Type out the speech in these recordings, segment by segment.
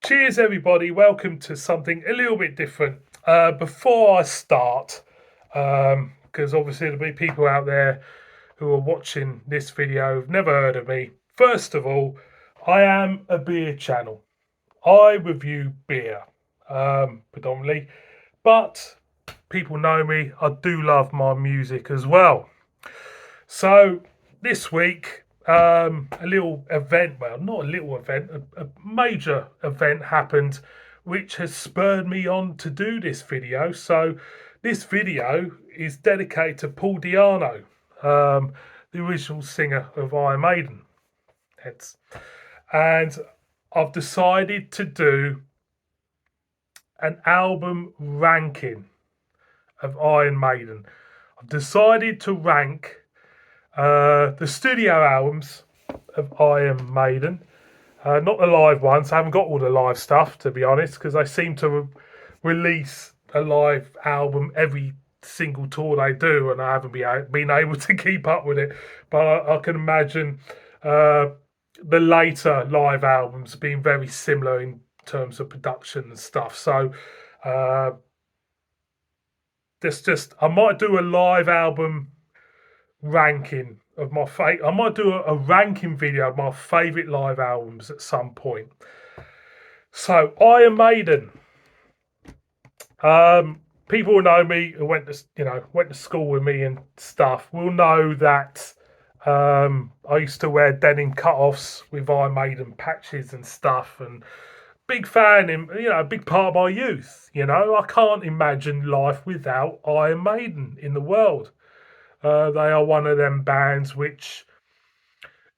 Cheers, everybody. Welcome to something a little bit different. Before I start, because obviously there'll be people out there who are watching this video who've never heard of me. First of all, I am a beer channel. I review beer predominantly, but people know me. I do love my music as well. So this week, a little event, well, not a little event, a major event happened, which has spurred me on to do this video. So this video is dedicated to Paul Di'Anno, the original singer of Iron Maiden. And I've decided to do an album ranking of Iron Maiden. I've decided to rank the studio albums of Iron Maiden, not the live ones. I haven't got all the live stuff, to be honest, because they seem to release a live album every single tour they do, and I haven't been able to keep up with it. But I can imagine the later live albums being very similar in terms of production and stuff. So I might do a live album ranking of my I might do a ranking video of my favorite live albums at some point. So Iron Maiden. People who know me, who went to school with me and stuff, will know that I used to wear denim cut-offs with Iron Maiden patches and stuff, and big fan in a big part of my youth. I can't imagine life without Iron Maiden in the world. They are one of them bands which,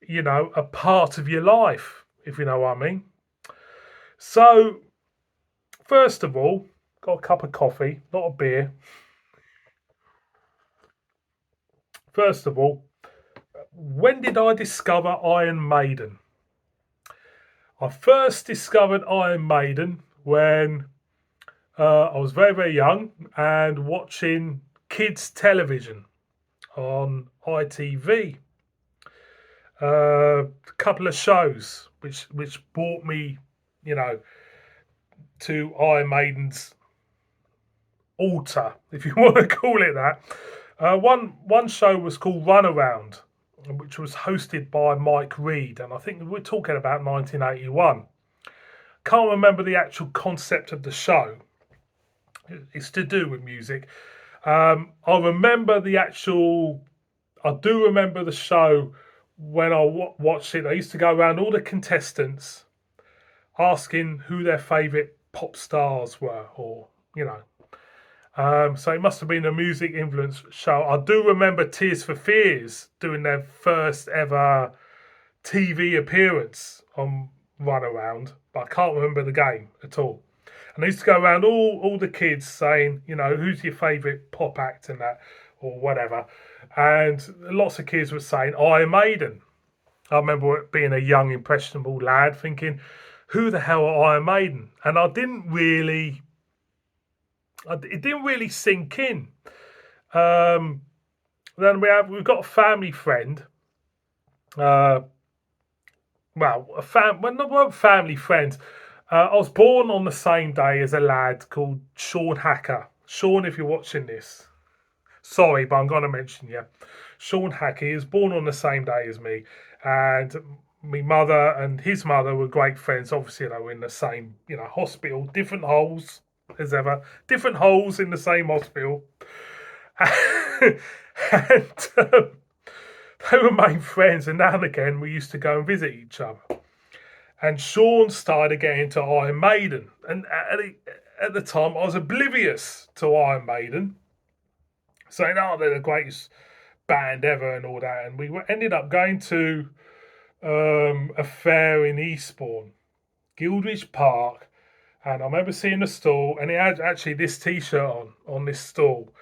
are part of your life, if you know what I mean. So, first of all, got a cup of coffee, not a beer. First of all, when did I discover Iron Maiden? I first discovered Iron Maiden when I was very, very young and watching kids' television on ITV. A couple of shows which brought me, to Iron Maiden's altar, if you want to call it that. One show was called Runaround, which was hosted by Mike Reid, and I think we're talking about 1981. Can't remember the actual concept of the show. It's to do with music. I remember I do remember the show when I watched it. I used to go around all the contestants asking who their favourite pop stars were, or so it must have been a music influence show. I do remember Tears for Fears doing their first ever TV appearance on Runaround, but I can't remember the game at all. And I used to go around all the kids saying, who's your favourite pop act and that, or whatever. And lots of kids were saying Iron Maiden. I remember being a young, impressionable lad thinking, who the hell are Iron Maiden? And it didn't really sink in. Then we've got a family friend. Well, not family friends. I was born on the same day as a lad called Sean Hacker. Sean, if you're watching this, sorry, but I'm going to mention you. Sean Hacker is born on the same day as me, and my mother and his mother were great friends. Obviously, they were in the same, hospital, different holes as ever, different holes in the same hospital, and they were main friends. And now and again, we used to go and visit each other. And Sean started getting into Iron Maiden. And at the time, I was oblivious to Iron Maiden, saying, they're the greatest band ever and all that. And we ended up going to a fair in Eastbourne, Guildridge Park. And I remember seeing the stall, and it had actually this T-shirt on this stall.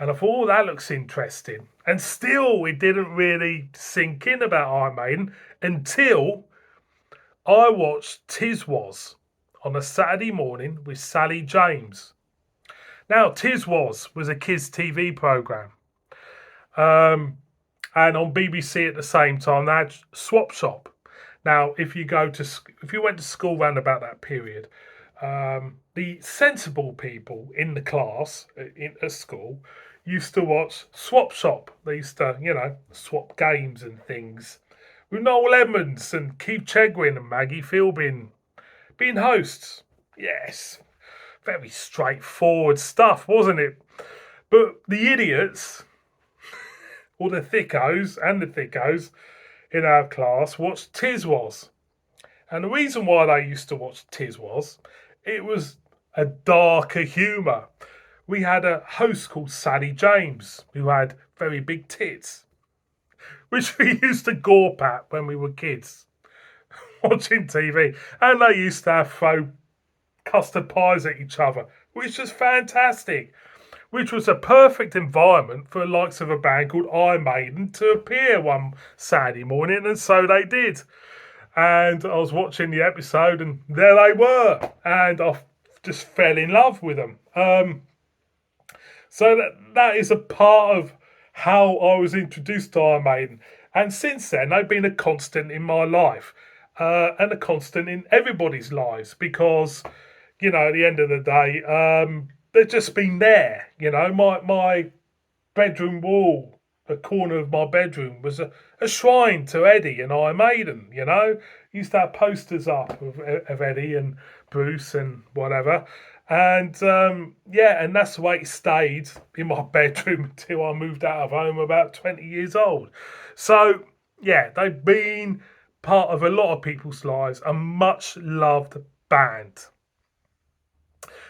And I thought, that looks interesting. And still, it didn't really sink in about Iron Maiden until I watched Tiz Was on a Saturday morning with Sally James. Now, Tiz Was a kids' TV programme. And on BBC at the same time, they had Swap Shop. Now, if you went to school round about that period, the sensible people in the class at school used to watch Swap Shop. They used to, swap games and things with Noel Edmonds and Keith Chegwin and Maggie Philbin being hosts. Yes, very straightforward stuff, wasn't it? But the idiots, or the thickos and the thickos in our class, watched Tiswas. And the reason why they used to watch Tiswas, it was a darker humour. We had a host called Sally James who had very big tits, which we used to gawp at when we were kids watching TV. And they used to have throw custard pies at each other, which was fantastic. Which was a perfect environment for the likes of a band called Iron Maiden to appear one Saturday morning, and so they did. And I was watching the episode, and there they were, and I just fell in love with them. So that is a part of how I was introduced to Iron Maiden, and since then they've been a constant in my life, and a constant in everybody's lives because, at the end of the day, they've just been there. My bedroom wall, the corner of my bedroom, was a shrine to Eddie and Iron Maiden. Used to have posters up of Eddie and Bruce and whatever, and and that's the way it stayed in my bedroom until I moved out of home about 20 years old. So yeah, they've been part of a lot of people's lives, a much loved band.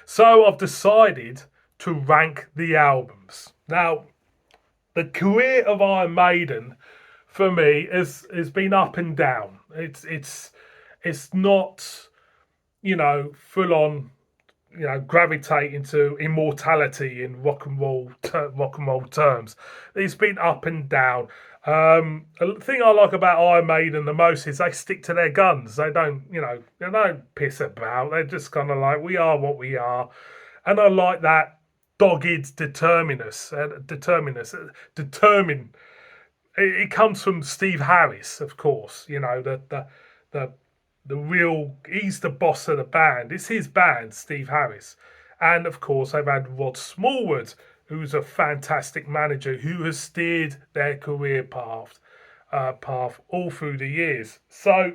So I've decided to rank the albums. Now, the career of Iron Maiden for me has been up and down. It's not, full on, gravitating to immortality in rock and roll terms. It's been up and down. The thing I like about Iron Maiden the most is they stick to their guns. They don't piss about. They're just kind of like, we are what we are, and I like that dogged determined. It comes from Steve Harris, of course. The real, he's the boss of the band. It's his band, Steve Harris, and of course they've had Rod Smallwood, who's a fantastic manager who has steered their career path all through the years. So,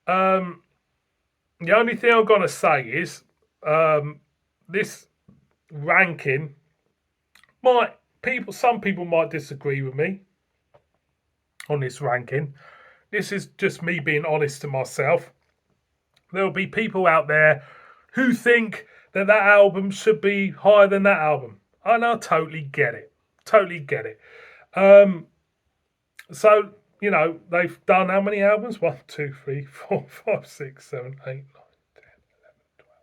the only thing I'm gonna say is this ranking some people might disagree with me on this ranking. This is just me being honest to myself. There will be people out there who think that album should be higher than that album. And I totally get it. Totally get it. So, they've done how many albums? 1, 2, 3, 4, 5, 6, 7, 8, 9, 10, 11, 12.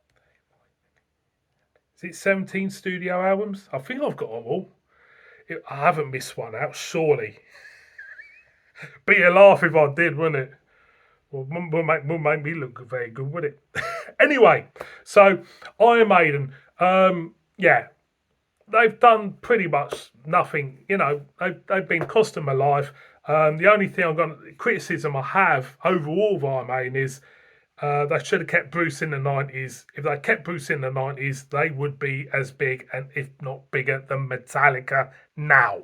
Is it 17 studio albums? I think I've got them all. I haven't missed one out, surely. Be a laugh if I did, wouldn't it? Well, would make me look very good, would it? Anyway, so Iron Maiden, they've done pretty much nothing. They've been costing my life. The only thing criticism I have overall of Iron Maiden is they should have kept Bruce in the 90s. If they kept Bruce in the 90s, they would be as big, and if not bigger, than Metallica now.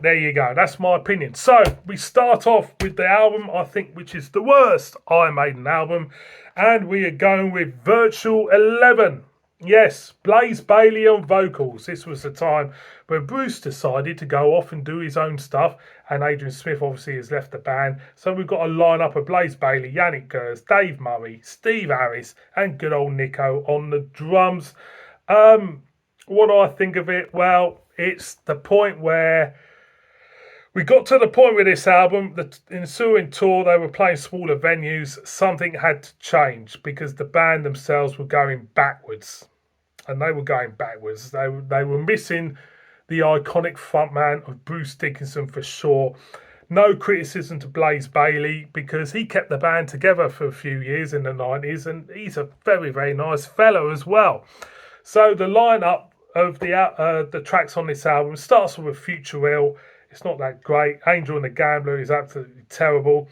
There you go. That's my opinion. So we start off with the album, I think, which is the worst Iron Maiden album, and we are going with Virtual 11. Yes, Blaze Bayley on vocals. This was the time where Bruce decided to go off and do his own stuff, and Adrian Smith obviously has left the band. So we've got a lineup of Blaze Bayley, Yannick Gers, Dave Murray, Steve Harris, and good old Nico on the drums. What do I think of it? Well, it's the point where we got to the point with this album, the ensuing tour, they were playing smaller venues. Something had to change because the band themselves were going backwards. And they were going backwards. They were missing the iconic frontman of Bruce Dickinson for sure. No criticism to Blaze Bayley because he kept the band together for a few years in the 90s, and he's a very, very nice fellow as well. So the lineup of the tracks on this album starts with Future Ill. It's not that great. Angel and the Gambler is absolutely terrible.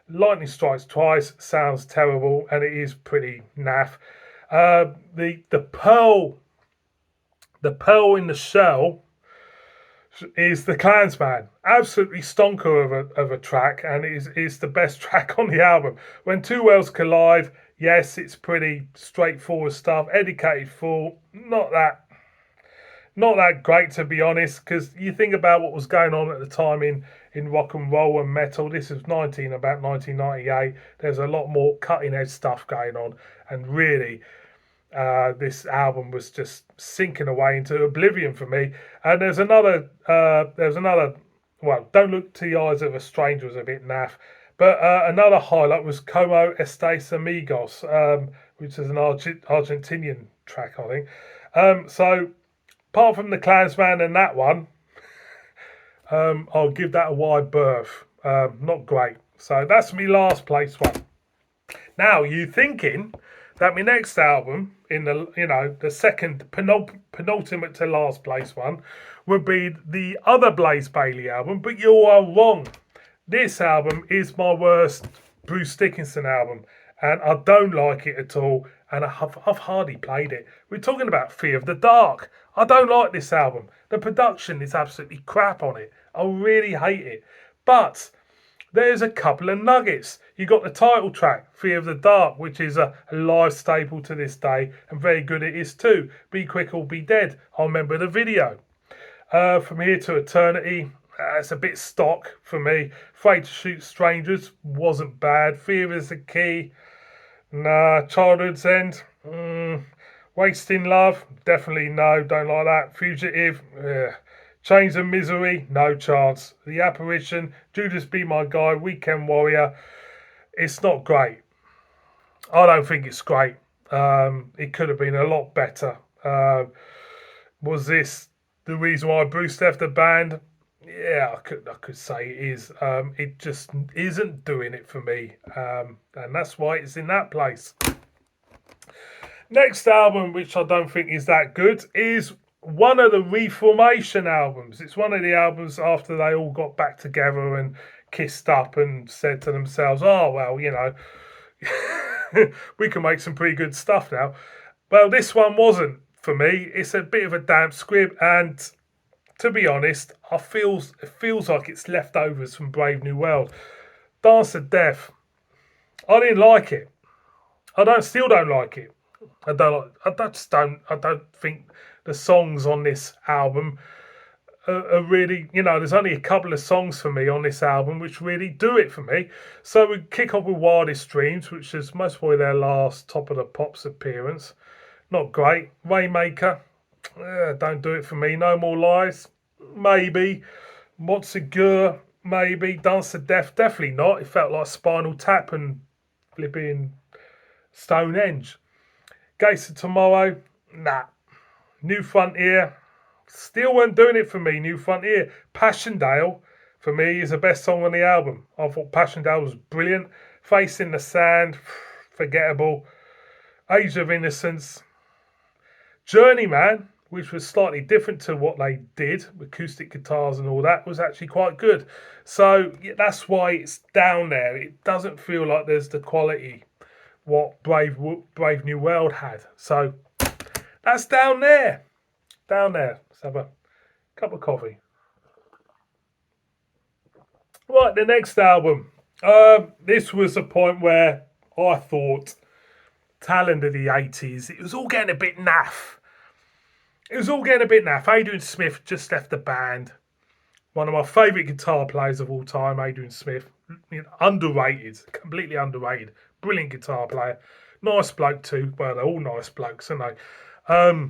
Lightning Strikes Twice sounds terrible, and it is pretty naff. The pearl in the shell is the Clansman. Absolutely stonker of a track, and is the best track on the album. When Two Worlds Collide, yes, it's pretty straightforward stuff. Educated Fool, not that great, to be honest, because you think about what was going on at the time in rock and roll and metal. This was about 1998. There's a lot more cutting edge stuff going on, and really, this album was just sinking away into oblivion for me. And there's another. Well, Don't Look to the Eyes of a Stranger was a bit naff, but another highlight was Como Estes Amigos, which is an Argentinian track, I think. So apart from the Klansman and that one, I'll give that a wide berth. Not great. So that's my last place one. Now you thinking that my next album in the second penultimate to last place one would be the other Blaze Bayley album, but you are wrong. This album is my worst Bruce Dickinson album, and I don't like it at all, and I've hardly played it. We're talking about Fear of the Dark. I don't like this album. The production is absolutely crap on it. I really hate it. But there's a couple of nuggets. You got the title track, Fear of the Dark, which is a live staple to this day, and very good it is too. Be Quick or Be Dead. I remember the video. From Here to Eternity, it's a bit stock for me. Afraid to Shoot Strangers wasn't bad. Fear is the Key. Nah. Childhood's End. Wasting Love. Definitely no. Don't like that. Fugitive. Chains of Misery. No chance. The Apparition. Judas Be My Guy. Weekend Warrior. It's not great. I don't think it's great. It could have been a lot better. Was this the reason why Bruce left the band? Yeah, I could say it is. It just isn't doing it for me, and that's why it's in that place. Next album, which I don't think is that good, is one of the Reformation albums. It's one of the albums after they all got back together and kissed up and said to themselves, "Oh well, we can make some pretty good stuff now." Well, this one wasn't for me. It's a bit of a damp squib, and to be honest, it feels like it's leftovers from Brave New World. Dance to Death. I didn't like it. Still don't like it. I don't think the songs on this album are really, there's only a couple of songs for me on this album which really do it for me. So we kick off with Wildest Dreams, which is most probably their last Top of the Pops appearance. Not great. Rainmaker. Don't do it for me. No More Lies, maybe. Montsegur, maybe. Dance to Death, definitely not. It felt like Spinal Tap and flipping Stonehenge. Gates of Tomorrow, nah. New Frontier, still weren't doing it for me. New Frontier. Passchendaele, for me, is the best song on the album. I thought Passchendaele was brilliant. Face in the Sand, forgettable. Age of Innocence. Journeyman, which was slightly different to what they did, acoustic guitars and all that, was actually quite good. So yeah, that's why it's down there. It doesn't feel like there's the quality what Brave New World had. So that's down there. Down there. Let's have a cup of coffee. Right, the next album. This was a point where I thought talent of the 80s, it was all getting a bit naff. Adrian Smith just left the band. One of my favourite guitar players of all time, Adrian Smith. Underrated, completely underrated. Brilliant guitar player. Nice bloke too. Well, they're all nice blokes, aren't they?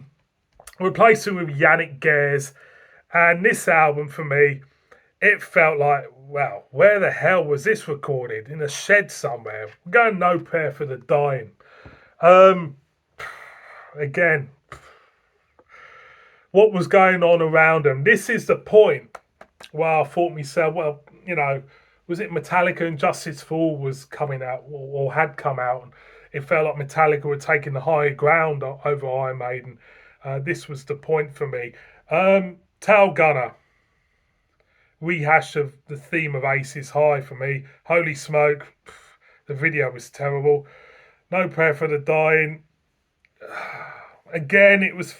Replaced him with Yannick Gers. And this album, for me, it felt like, well, where the hell was this recorded? In a shed somewhere. Going No Prayer for the Dying. Again, what was going on around them? This is the point where I thought myself, well, was it Metallica and Justice for All was coming out or had come out? And it felt like Metallica were taking the higher ground over Iron Maiden. This was the point for me. Tail Gunner. rehash of the theme of Aces High for me. Holy smoke, the video was terrible. No Prayer for the Dying. Again, it was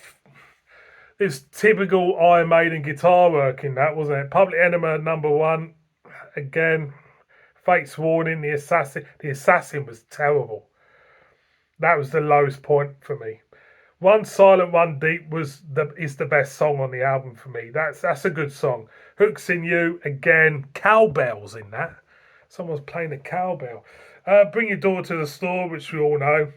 typical Iron Maiden guitar work in that, wasn't it? Public Enema #1. Again, Fate's Warning, the Assassin. The Assassin was terrible. That was the lowest point for me. One Silent, One Deep is the best song on the album for me. That's a good song. Hooks in You, again, cowbells in that. Someone's playing a cowbell. Bring Your Daughter to the Store, which we all know.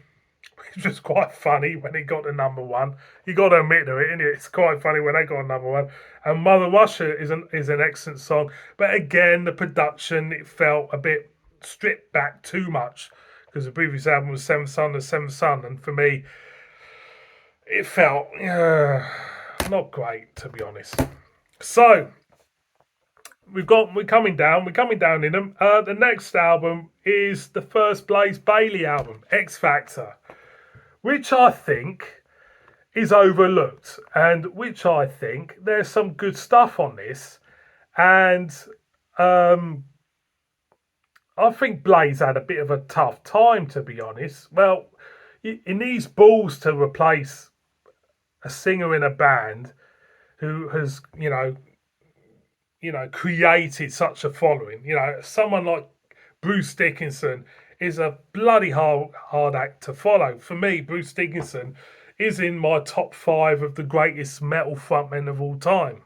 It's just quite funny when it got to #1. You got to admit to it, isn't it? It's quite funny when they got to #1. And Mother Russia is an excellent song, but again, the production, it felt a bit stripped back too much because the previous album was Seventh Son, the Seventh Son, and for me, it felt not great, to be honest. So we're coming down in them. The next album is the first Blaze Bayley album, X Factor, which I think is overlooked, and which I think there's some good stuff on this, and I think Blaze had a bit of a tough time, to be honest. Well, he needs balls to replace a singer in a band who has, created such a following. Someone like Bruce Dickinson is a bloody hard act to follow. For me, Bruce Dickinson is in my top 5 of the greatest metal frontmen of all time.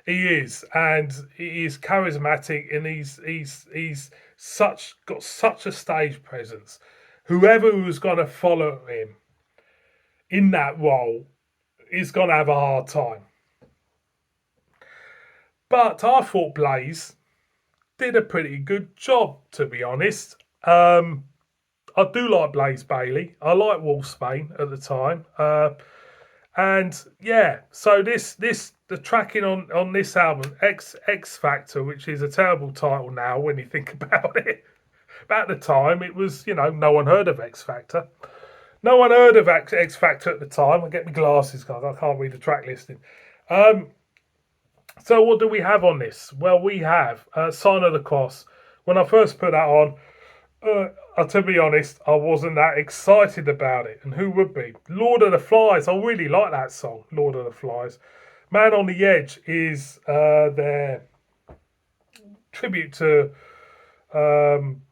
He is, and he is charismatic, and he's got such a stage presence. Whoever was going to follow him in that role is going to have a hard time. But I thought Blaze did a pretty good job, to be honest. I do like Blaze Bayley. I like Wolfsbane at the time. And yeah, so the tracking on this album, X Factor, which is a terrible title now when you think about it. But at the time, it was, no one heard of X Factor. No one heard of X Factor at the time. I get my glasses, guys. I can't read the track listing. So what do we have on this? Well, we have Sign of the Cross. When I first put that on, to be honest, I wasn't that excited about it. And who would be? Lord of the Flies. I really like that song, Lord of the Flies. Man on the Edge is their tribute to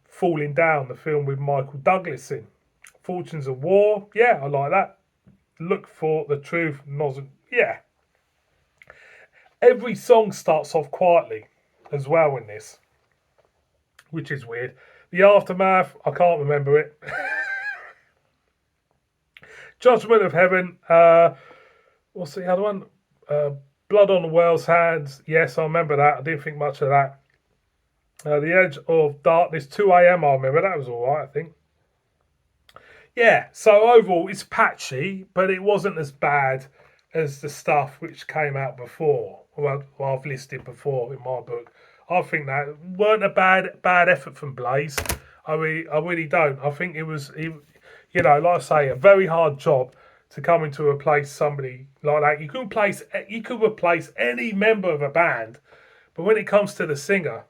Falling Down, the film with Michael Douglas in. Fortunes of War. Yeah, I like that. Look for the Truth. Yeah. Every song starts off quietly as well in this, which is weird. The Aftermath, I can't remember it. Judgment of Heaven, what's the other one? Blood on the Whale's Hands. Yes, I remember that. I didn't think much of that. The Edge of Darkness, 2 a.m. I remember. That was all right, I think. Yeah, so overall, it's patchy, but it wasn't as bad as the stuff which came out before. Well, I've listed before in my book. I think that weren't a bad effort from Blaze. I really don't. I think it was, like I say, a very hard job to come in to replace somebody like that. You could replace any member of a band, but when it comes to the singer,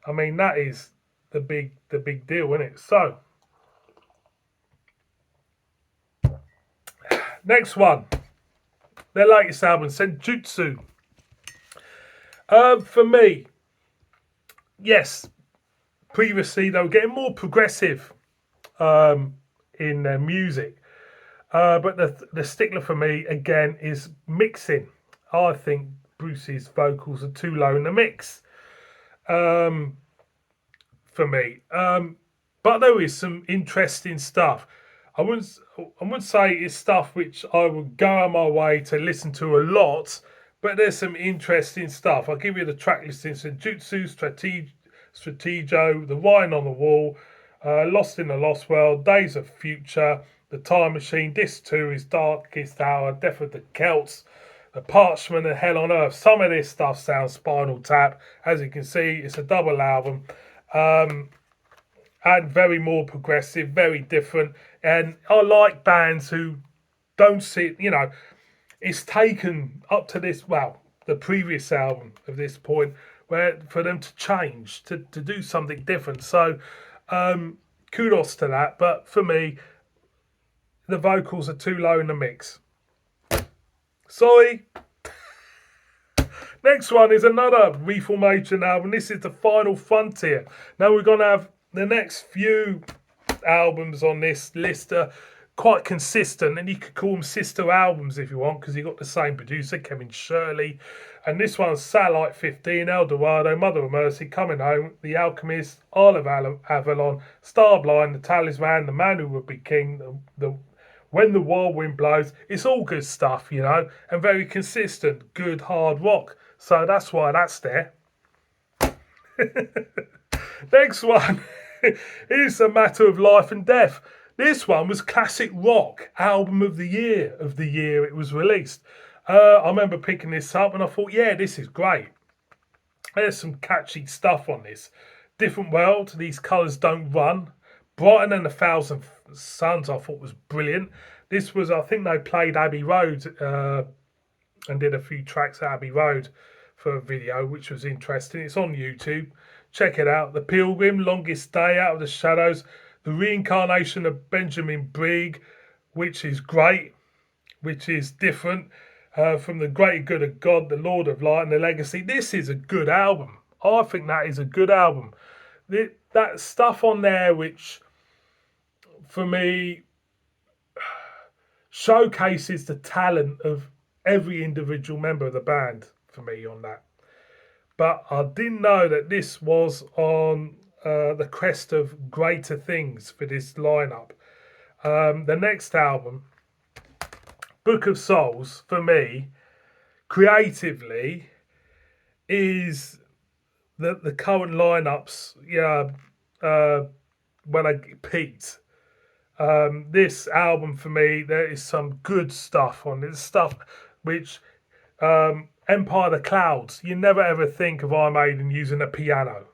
I mean that is the big deal, isn't it? So next one, their latest album, Jutsu. For me, yes, previously they were getting more progressive in their music, but the stickler for me again is mixing. I think Bruce's vocals are too low in the mix for me, but there is some interesting stuff. I wouldn't say it's stuff which I would go on my way to listen to a lot, but there's some interesting stuff. I'll give you the track listings: Jutsu, Strategio, The Wine on the Wall, Lost in the Lost World, Days of Future, The Time Machine, Disc 2 is Darkest Hour, Death of the Celts, The Parchment, and Hell on Earth. Some of this stuff sounds Spinal Tap. As you can see, it's a double album. And very more progressive, very different. And I like bands who don't sit, it's taken up to this, the previous album of this point where for them to change, to do something different. So kudos to that. But for me, the vocals are too low in the mix. Sorry. Next one is another Reformation album. This is the Final Frontier. Now we're going to have the next few albums on this list are quite consistent, and you could call them sister albums if you want, because you got the same producer, Kevin Shirley. And this one's Satellite 15, El Dorado, Mother of Mercy, Coming Home, The Alchemist, Isle of Avalon, Starblind, The Talisman, The Man Who Would Be King, the When the Wild Wind Blows. It's all good stuff, you know, and very consistent, good hard rock. So that's why that's there. Next one is A Matter of Life and Death. This one was classic rock, album of the year it was released. I remember picking this up and I thought, yeah, this is great. There's some catchy stuff on this. Different World, These Colours Don't Run, Brighter Than a Thousand Suns, I thought was brilliant. This was, I think they played Abbey Road and did a few tracks at Abbey Road for a video, which was interesting. It's on YouTube. Check it out. The Pilgrim, Longest Day, Out of the Shadows, The Reincarnation of Benjamin Brigg, which is great, which is different from The Greater Good of God, The Lord of Light, and The Legacy. This is a good album. I think that is a good album. That stuff on there, which for me showcases the talent of every individual member of the band for me on that. But I didn't know that this was on the crest of greater things for this lineup. The next album, Book of Souls, for me, creatively, is the current lineups. When I peaked. This album for me, there is some good stuff on it. Stuff which Empire of the Clouds. You never ever think of Iron Maiden using a piano.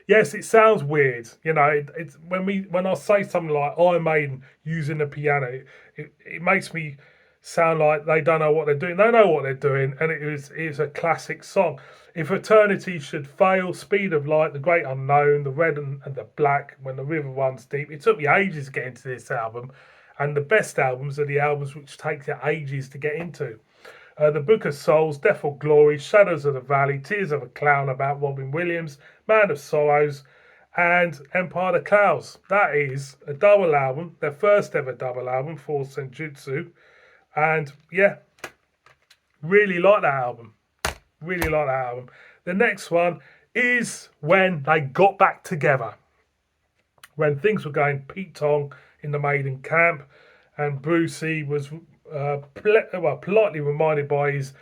Yes, it sounds weird, you know. It's when I say something like Iron Maiden using a piano, it makes me sound like they don't know what they're doing. They know what they're doing, and it is a classic song. If Eternity Should Fail, Speed of Light, The Great Unknown, The Red and the Black, When the River Runs Deep. It took me ages to get into this album, and the best albums are the albums which take you ages to get into. The Book of Souls, Death or Glory, Shadows of the Valley, Tears of a Clown about Robin Williams, Man of Sorrows, and Empire of the Clouds. That is a double album, their first ever double album for Jutsu. And yeah, really like that album. Really like that album. The next one is When They Got Back Together. When things were going Pete Tong in the Maiden camp, and Brucey was politely reminded by his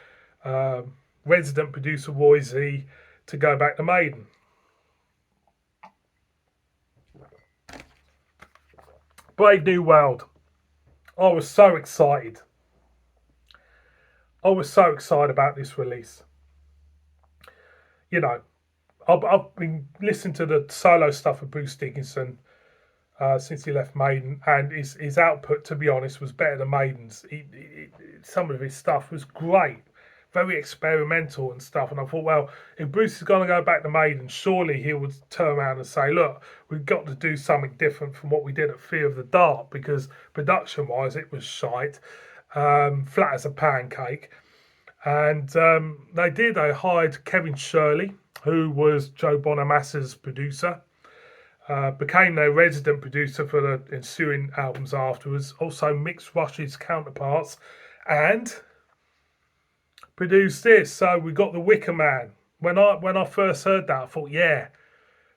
resident producer Roy Z to go back to Maiden. Brave New World. I was so excited. I was so excited about this release. You know, I've been listening to the solo stuff of Bruce Dickinson since he left Maiden, and his output, to be honest, was better than Maiden's. Some of his stuff was great, very experimental and stuff. And I thought, well, if Bruce is going to go back to Maiden, surely he would turn around and say, look, we've got to do something different from what we did at Fear of the Dark, because production-wise it was shite, flat as a pancake. And they did. They hired Kevin Shirley, who was Joe Bonamassa's producer, became their resident producer for the ensuing albums afterwards, also mixed Rush's counterparts, and produced this. So we got The Wicker Man. When I first heard that, I thought, yeah,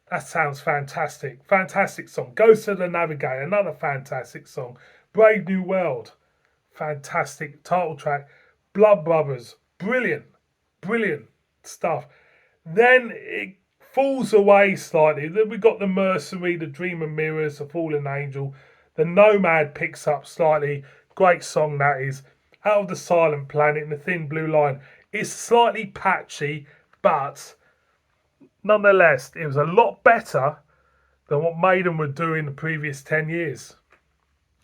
that sounds fantastic. Fantastic song. Ghost of the Navigator, another fantastic song. Brave New World, fantastic title track. Blood Brothers, brilliant stuff. Then it falls away slightly. Then we got The Mercenary, The Dream of Mirrors, The Fallen Angel. The Nomad picks up slightly. Great song that is. Out of the Silent Planet and The Thin Blue Line. It's slightly patchy, but nonetheless, it was a lot better than what Maiden were doing the previous 10 years.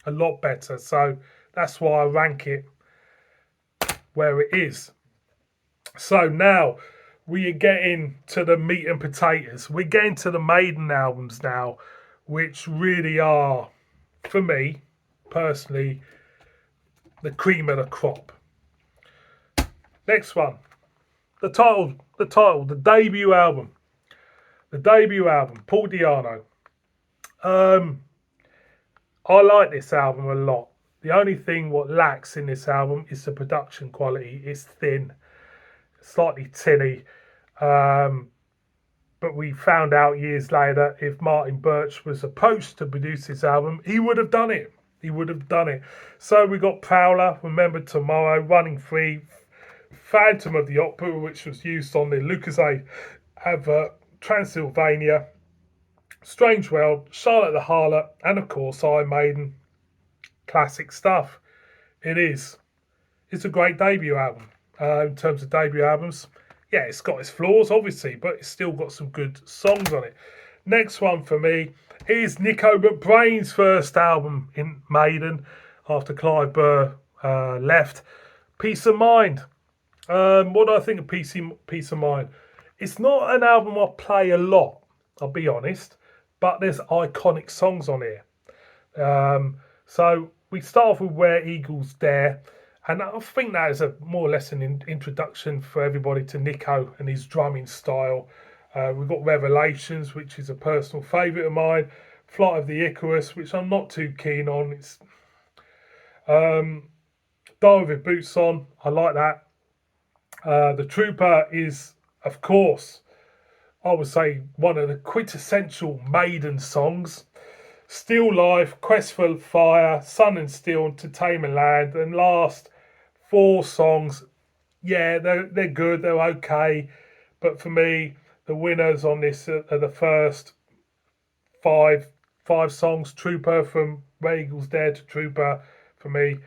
A lot better. So that's why I rank it where it is. So now we are getting to the meat and potatoes. We're getting to the Maiden albums now, which really are, for me personally, the cream of the crop. Next one, the debut album. The debut album, Paul Di'Anno. I like this album a lot. The only thing what lacks in this album is the production quality. It's thin, slightly tinny. But we found out years later if Martin Birch was approached to produce this album, he would have done it. He would have done it. So we got Prowler, Remember Tomorrow, Running Free, Phantom of the Opera, which was used on the Lucozade advert, Transylvania, Strange World, Charlotte the Harlot, and of course Iron Maiden. Classic stuff. It is. It's a great debut album. In terms of debut albums, yeah, it's got its flaws, obviously, but it's still got some good songs on it. Next one for me is Nico McBrain's first album in Maiden after Clive Burr left. Peace of Mind. What do I think of Peace of Mind? It's not an album I play a lot, I'll be honest, but there's iconic songs on here. So we start off with Where Eagles Dare, and I think that is a more or less an introduction for everybody to Nico and his drumming style. We've got Revelations, which is a personal favourite of mine. Flight of the Icarus, which I'm not too keen on. It's Die With Boots On. I like that. The Trooper is, of course, I would say one of the quintessential Maiden songs. Still Life, Quest for Fire, Sun and Steel, To Tame a Land, and last 4 songs, yeah, they're good, they're okay, but for me, the winners on this are the first five songs. Trooper, from Where Eagles Dare to Trooper, for me,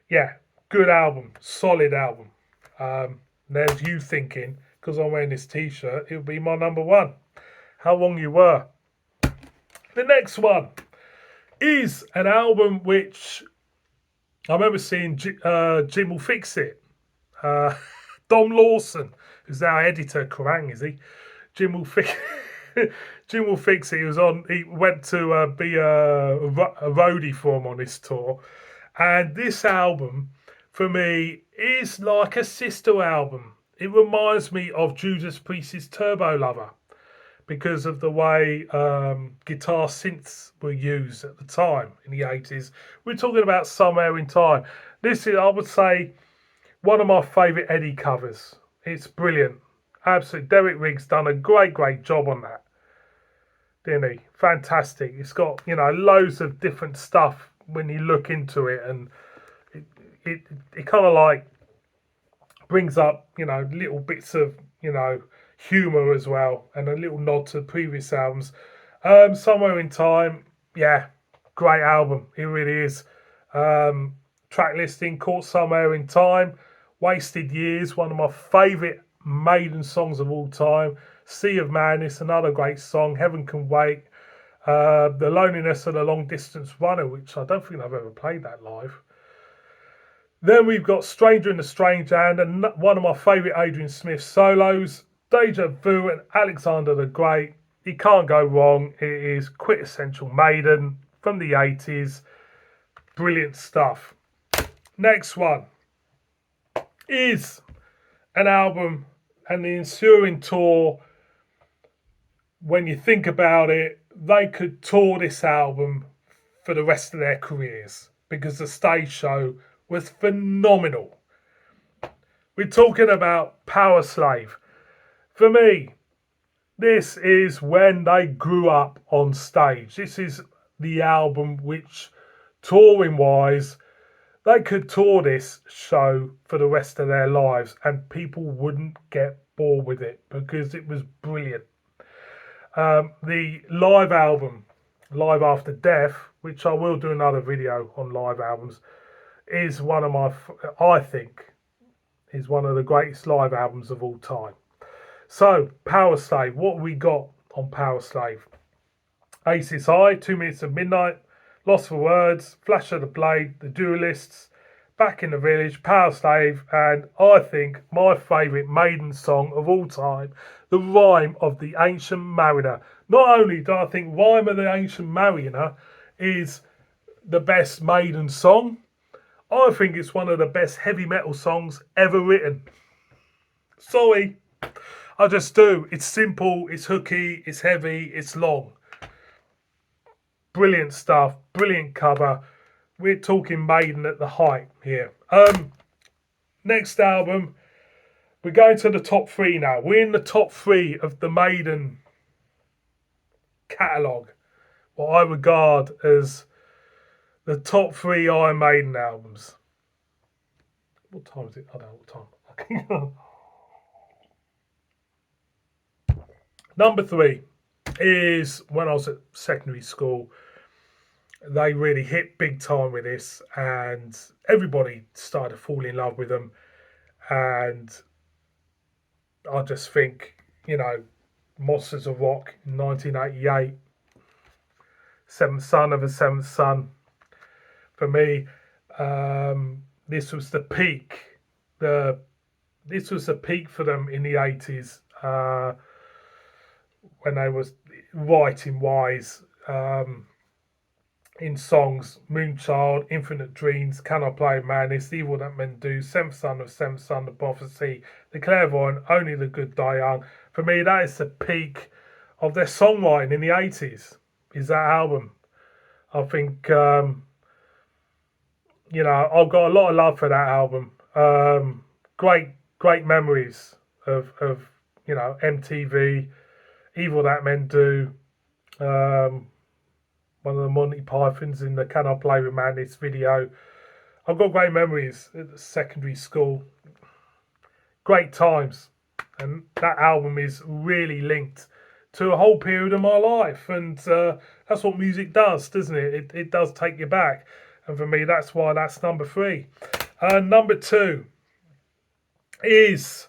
yeah, good album, solid album. There's you thinking, because I'm wearing this t-shirt, it'll be my number 1. How wrong you were. The next one is an album which I remember seeing Jim Will Fix It. Dom Lawson, who's now editor, Kerrang, is he? Jim Will Fix It. He went to be a roadie for him on this tour. And this album, for me, is like a sister album. It reminds me of Judas Priest's Turbo Lover, because of the way guitar synths were used at the time in the 80s. We're talking about Somewhere in Time. This is, I would say, one of my favourite Eddie covers. It's brilliant. Absolutely. Derek Riggs done a great job on that. Didn't he? Fantastic. It's got, loads of different stuff when you look into it, and it kind of like brings up, little bits of, humour as well, and a little nod to previous albums. Somewhere in Time, yeah, great album. It really is. Track listing, Caught Somewhere in Time, Wasted Years, one of my favourite Maiden songs of all time. Sea of Madness, another great song. Heaven Can Wait. The Loneliness of the Long Distance Runner, which I don't think I've ever played that live. Then we've got Stranger in the Strange Land, and one of my favourite Adrian Smith solos, Deja Vu and Alexander the Great. You can't go wrong. It is quintessential Maiden from the 80s. Brilliant stuff. Next one is an album and the ensuing tour. When you think about it, they could tour this album for the rest of their careers because the stage show was phenomenal. We're talking about Power Slave. For me, this is when they grew up on stage. This is the album which, touring-wise, they could tour this show for the rest of their lives and people wouldn't get bored with it because it was brilliant. The live album, Live After Death, which I will do another video on live albums, is one of my, I think, is one of the greatest live albums of all time. So, Power Slave, what we got on Power Slave? Aces High, 2 Minutes of Midnight, Lost for Words, Flash of the Blade, The Duelists, Back in the Village, Power Slave, and I think my favourite Maiden song of all time, The Rhyme of the Ancient Mariner. Not only do I think Rhyme of the Ancient Mariner is the best Maiden song, I think it's one of the best heavy metal songs ever written. Sorry, I just do. It's simple, it's hooky, it's heavy, it's long. Brilliant stuff, brilliant cover. We're talking Maiden at the height here. Next album, we're going to the top 3 now. We're in the top 3 of the Maiden catalogue. What I regard as the top 3 Iron Maiden albums. What time is it? I don't know what time. Number 3 is when I was at secondary school. They really hit big time with this, and everybody started to fall in love with them. And I just think, Monsters of Rock, 1988, Seventh Son of a Seventh Son. For me, this was the peak. This was the peak for them in the 80s, when they was writing wise. In songs, Moonchild, Infinite Dreams, Can I Play Madness, The Evil That Men Do, Seventh Son of Seventh Son, The Prophecy, The Clairvoyant, Only the Good Die Young. For me, that is the peak of their songwriting in the 80s, is that album. I think, I've got a lot of love for that album. Great memories of MTV, Evil That Men Do, one of the Monty Pythons in the Can I Play with Madness video. I've got great memories at secondary school. Great times. And that album is really linked to a whole period of my life. And that's what music does, doesn't it? It does take you back. And for me, that's why that's number 3. Number 2 is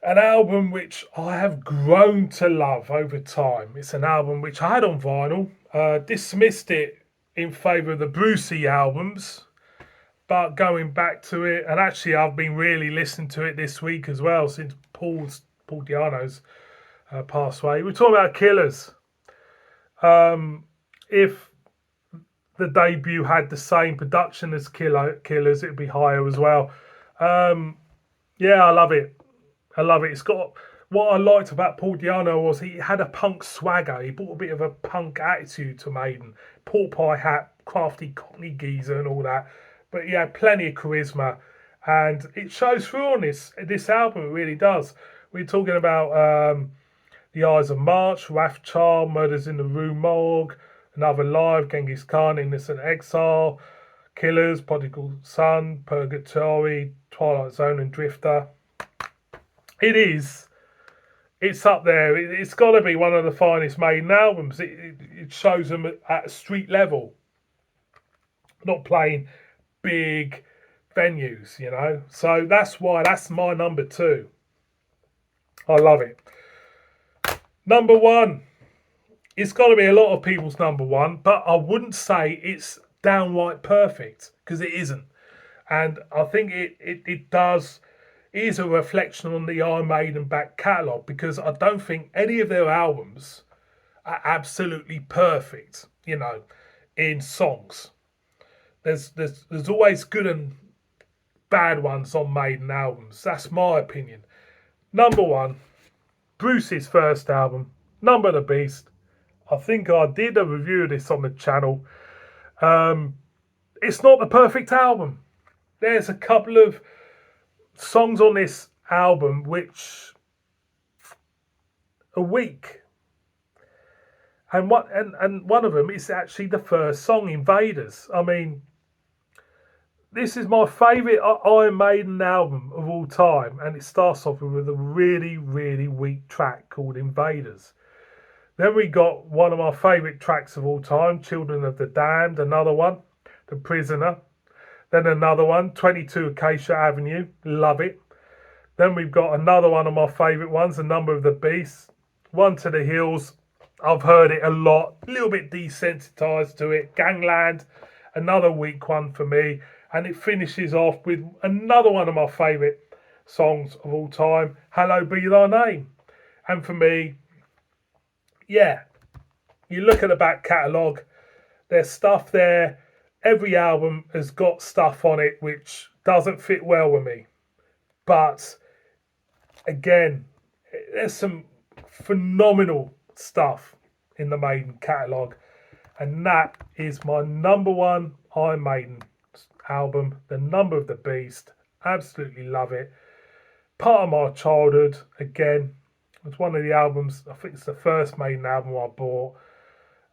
an album which I have grown to love over time. It's an album which I had on vinyl, dismissed it in favour of the Brucey albums, but going back to it, and actually I've been really listening to it this week as well since Paul Di'Anno's passed away. We're talking about Killers. If the debut had the same production as Killers, it'd be higher as well. Yeah, I love it. It's got, what I liked about Paul Di'Anno was he had a punk swagger. He brought a bit of a punk attitude to Maiden. Pork pie hat, crafty cockney geezer and all that. But he had plenty of charisma. And it shows through on this album, it really does. We're talking about The Eyes of March, Wrathchild, Murders in the Rue Morgue, Another Life, Genghis Khan, Innocent Exile, Killers, Prodigal Son, Purgatory, Twilight Zone and Drifter. It's up there. It's got to be one of the finest Maiden albums. It shows them at a street level, not playing big venues, So that's why that's my number 2. I love it. Number 1. It's got to be a lot of people's number 1, but I wouldn't say it's downright perfect, because it isn't. And I think it does. It is a reflection on the Iron Maiden back catalogue, because I don't think any of their albums are absolutely perfect, in songs. There's always good and bad ones on Maiden albums. That's my opinion. Number 1, Bruce's first album, Number of the Beast. I think I did a review of this on the channel. It's not the perfect album. There's a couple of songs on this album which are weak, and one of them is actually the first song, Invaders. I mean, this is my favourite Iron Maiden album of all time, and it starts off with a really, really weak track called Invaders. Then we got one of my favourite tracks of all time, Children of the Damned, another one, The Prisoner. Then another one, 22 Acacia Avenue, love it. Then we've got another one of my favourite ones, The Number of the Beast. One to the Hills, I've heard it a lot, a little bit desensitised to it. Gangland, another weak one for me. And it finishes off with another one of my favourite songs of all time, Hallowed Be Thy Name. And for me, yeah, you look at the back catalogue, there's stuff there. Every album has got stuff on it which doesn't fit well with me. But again, there's some phenomenal stuff in the Maiden catalogue. And that is my number one Iron Maiden album, The Number of the Beast. Absolutely love it. Part of my childhood, again. It's one of the albums, I think it's the first Maiden album I bought.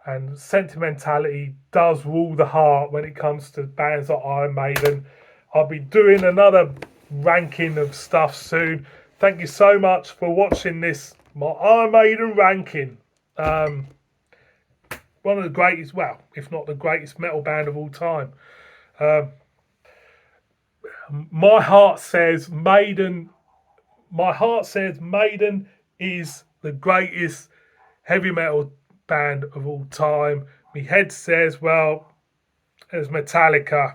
And sentimentality does rule the heart when it comes to bands like Iron Maiden. I'll be doing another ranking of stuff soon. Thank you so much for watching this, my Iron Maiden ranking. One of the greatest, well, if not the greatest metal band of all time. My heart says Maiden. My heart says Maiden is the greatest heavy metal band of all time. My head says, well, there's Metallica,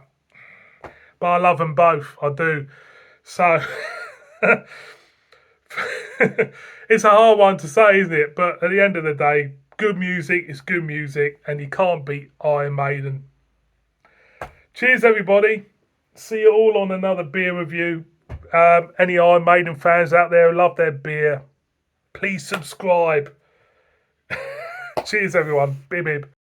but I love them both. I do. So it's a hard one to say, isn't it? But at the end of the day, good music is good music, and you can't beat Iron Maiden. Cheers, everybody. See you all on another beer review. Any Iron Maiden fans out there who love their beer, please subscribe. Cheers, everyone. Bib bib.